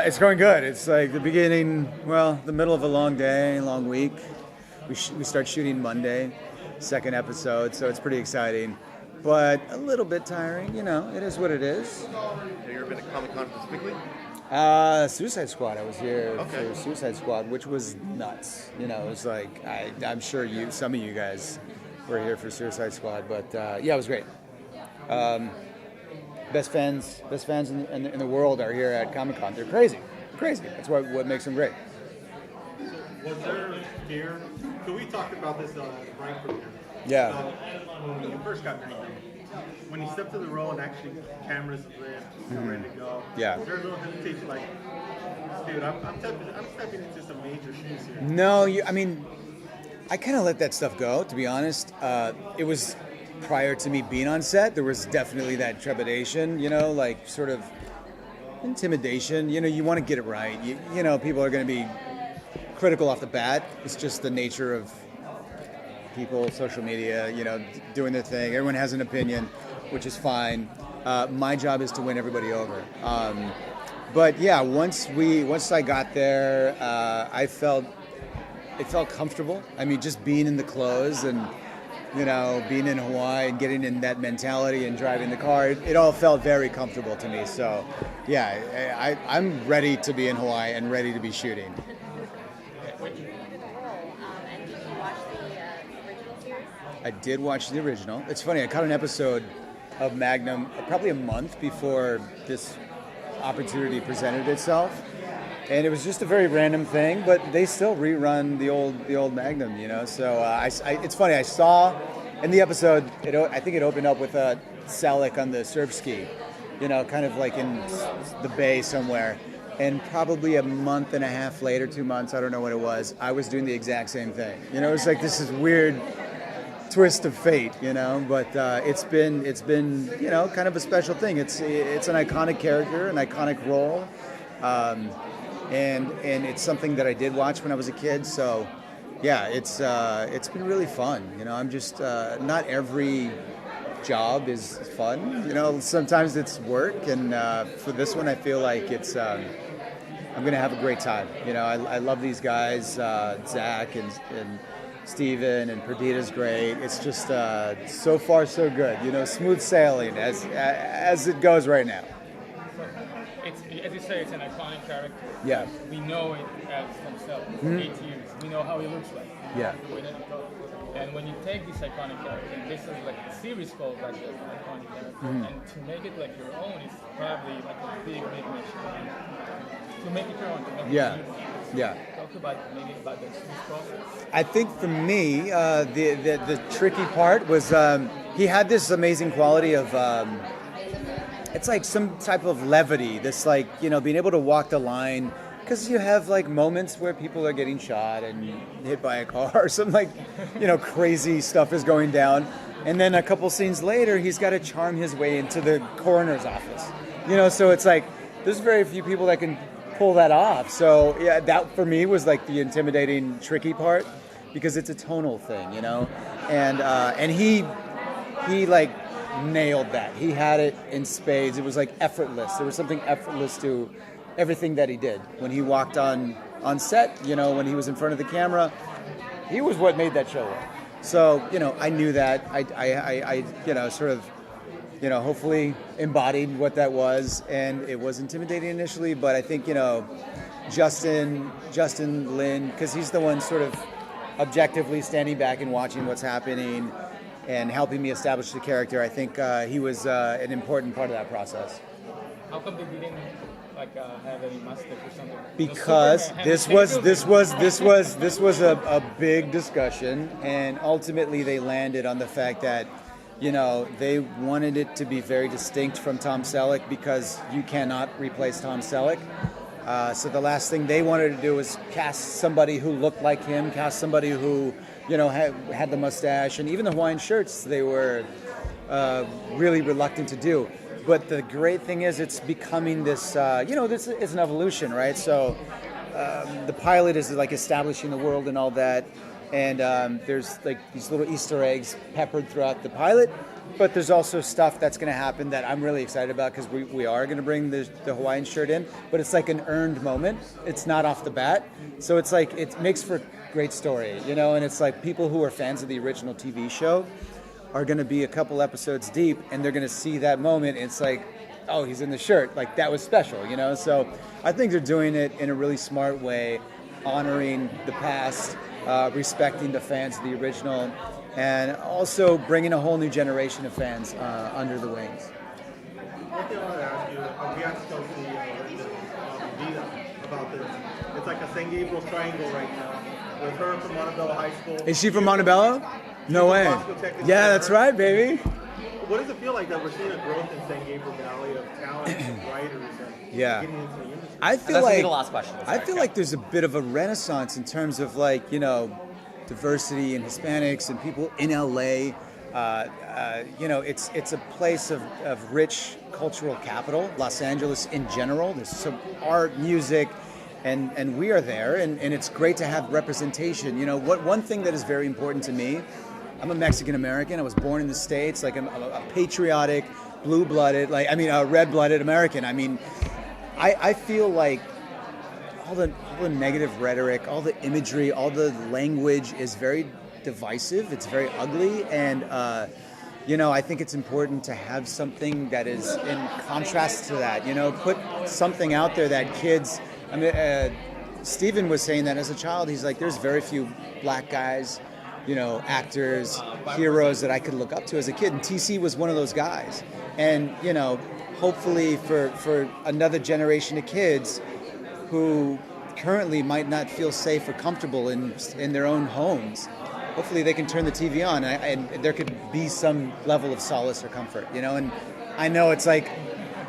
It's going good. It's like the beginning, the middle of a long day, long week. We start shooting Monday, second episode, so it's pretty exciting, but a little bit tiring. It is what it is. Have you ever been to Comic-Con specifically? Suicide Squad. I was here for Suicide Squad, which was nuts. It was like I'm sure some of you guys were here for Suicide Squad, but yeah, it was great. Best fans in the world are here at Comic-Con. They're crazy. That's what makes them great. Was there fear? So we talked about this right from here. Yeah. When you first got Magnum, when you stepped to the role and actually cameras lit, ready to go. Yeah. Was there a little hesitation, like, dude, I'm stepping into some major shoes here? No, I kind of let that stuff go, to be honest. It was prior to me being on set. There was definitely that trepidation, like sort of intimidation. You want to get it right. People are going to be critical off the bat. It's just the nature of people, social media, doing their thing. Everyone has an opinion, which is fine. My job is to win everybody over. But yeah, once I got there, it felt comfortable. Just being in the clothes and being in Hawaii and getting in that mentality and driving the car, it all felt very comfortable to me. So yeah, I'm ready to be in Hawaii and ready to be shooting. I did watch the original. It's funny, I caught an episode of Magnum probably a month before this opportunity presented itself. And it was just a very random thing, but they still rerun the old Magnum, So it's funny, I saw in the episode, I think it opened up with Selleck on the surf ski, kind of like in the bay somewhere. And probably a month and a half later, 2 months, I don't know what it was, I was doing the exact same thing. It's like this is weird twist of fate, but it's been kind of a special thing. It's an iconic character, an iconic role, and it's something that I did watch when I was a kid. So yeah, it's been really fun. I'm just not every job is fun. Sometimes it's work, and for this one, I feel like it's I'm gonna have a great time. I love these guys, Zach and Steven and Perdita's great. It's just so far so good. Smooth sailing as it goes right now. It's, as you say, it's an iconic character. Yeah. We know it as himself. 8 years. We know how he looks like. Yeah. And when you take this iconic character, and this is like a series called like an iconic character, and to make it like your own is probably like a big mission. To make it your own. To make it Yeah. unique. Yeah. Talk about the process. I think for me, the tricky part was he had this amazing quality of it's like some type of levity. This being able to walk the line, because you have like moments where people are getting shot and hit by a car or something crazy stuff is going down, and then a couple scenes later he's got to charm his way into the coroner's office. So it's like there's very few people that can pull that off. So yeah, that for me was like the intimidating, tricky part, because it's a tonal thing, and he like nailed that. He had it in spades. It was like effortless. There was something effortless to everything that he did when he walked on set. When he was in front of the camera, he was what made that show work. So I knew that. I sort of hopefully embodied what that was, and it was intimidating initially, but I think, Justin Lin, because he's the one sort of objectively standing back and watching what's happening and helping me establish the character. I think he was an important part of that process. How come they didn't have any mustache or something? Because this was a big discussion, and ultimately they landed on the fact that they wanted it to be very distinct from Tom Selleck, because you cannot replace Tom Selleck. So the last thing they wanted to do was cast somebody who looked like him, cast somebody who, had the mustache, and even the Hawaiian shirts they were really reluctant to do. But the great thing is it's becoming this, this is an evolution, right? So the pilot is like establishing the world and all that. And there's like these little Easter eggs peppered throughout the pilot. But there's also stuff that's going to happen that I'm really excited about because we are going to bring the Hawaiian shirt in. But it's like an earned moment. It's not off the bat. So it's like, it makes for a great story, you know? And it's like people who are fans of the original TV show are going to be a couple episodes deep and they're going to see that moment. And it's like, oh, he's in the shirt. Like, that was special, you know? So I think they're doing it in a really smart way, honoring the past, respecting the fans of the original, and also bringing a whole new generation of fans under the wings. One thing I wanted to ask you, we asked Kelsey Vida about this. It's like a San Gabriel triangle right now, with her from Montebello High School. Is she from Montebello? No way. Yeah, that's right, baby. What does it feel like that we're seeing a growth in San Gabriel Valley of talent and writers and Yeah. getting into the industry? I feel That's like the last question. I feel like there's a bit of a renaissance in terms of, like, you know, diversity and Hispanics and people in LA. You know, it's a place of rich cultural capital. Los Angeles in general. There's some art, music, and we are there, and it's great to have representation. You know, one thing that is very important to me, I'm a Mexican American. I was born in the States. Like, I'm a patriotic, blue-blooded, red-blooded American. I mean, I feel like all the negative rhetoric, all the imagery, all the language is very divisive. It's very ugly, and you know, I think it's important to have something that is in contrast to that. You know, put something out there that kids. I mean, Steven was saying that as a child. He's like, there's very few black guys, you know, actors, heroes that I could look up to as a kid, and TC was one of those guys. And you know, hopefully for another generation of kids who currently might not feel safe or comfortable in their own homes, hopefully they can turn the TV on and there could be some level of solace or comfort, you know. And I know it's like,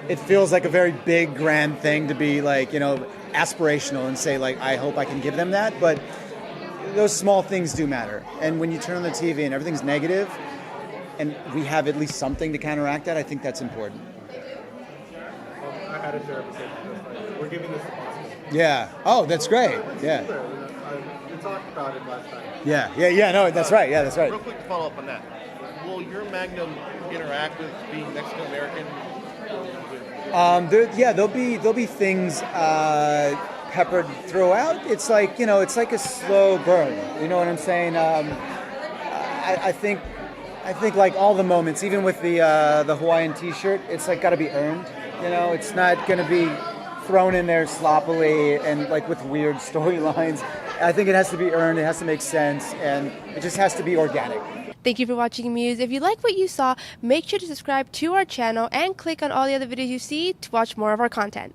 it feels like a very big, grand thing to be like, you know, aspirational and say like, I hope I can give them that, but those small things do matter. And when you turn on the TV and everything's negative, and we have at least something to counteract that, I think that's important. I had a therapist say, we're giving this to Boston. Yeah. Oh, that's great. Yeah. We talked about it last time. Yeah. No, that's right. Yeah, that's right. Real quick follow up on that. Will your Magnum interact with being Mexican American? There'll be things peppered throughout. It's like, you know, it's like a slow burn. You know what I'm saying? I think like all the moments, even with the Hawaiian T-shirt, it's like got to be earned. You know, it's not going to be thrown in there sloppily and like with weird storylines. I think it has to be earned. It has to make sense, and it just has to be organic. Thank you for watching Muse. If you like what you saw, make sure to subscribe to our channel and click on all the other videos you see to watch more of our content.